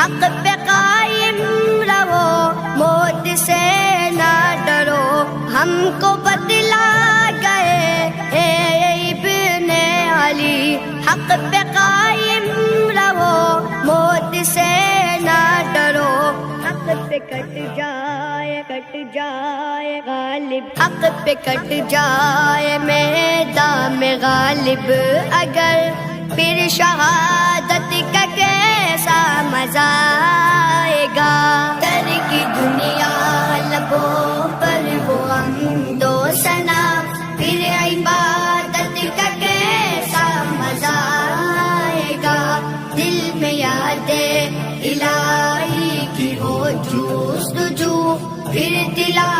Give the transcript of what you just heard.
हक पे कायम रहो, मौत से ना डरो। हमको बतला गए इब्ने अली, हक पे कायम रहो, मौत से ना डरो। हक पे कट जाए गालिब, हक पे कट जाए मैदान में गालिब। अगर फिर शहादत का कैसा मजा आएगा। दर की दुनिया लबों पर वो हमदो सना, फिर इबादत का कैसा मजा आएगा। दिल में यादे इलाही की हो जूस्तजू, फिर दिला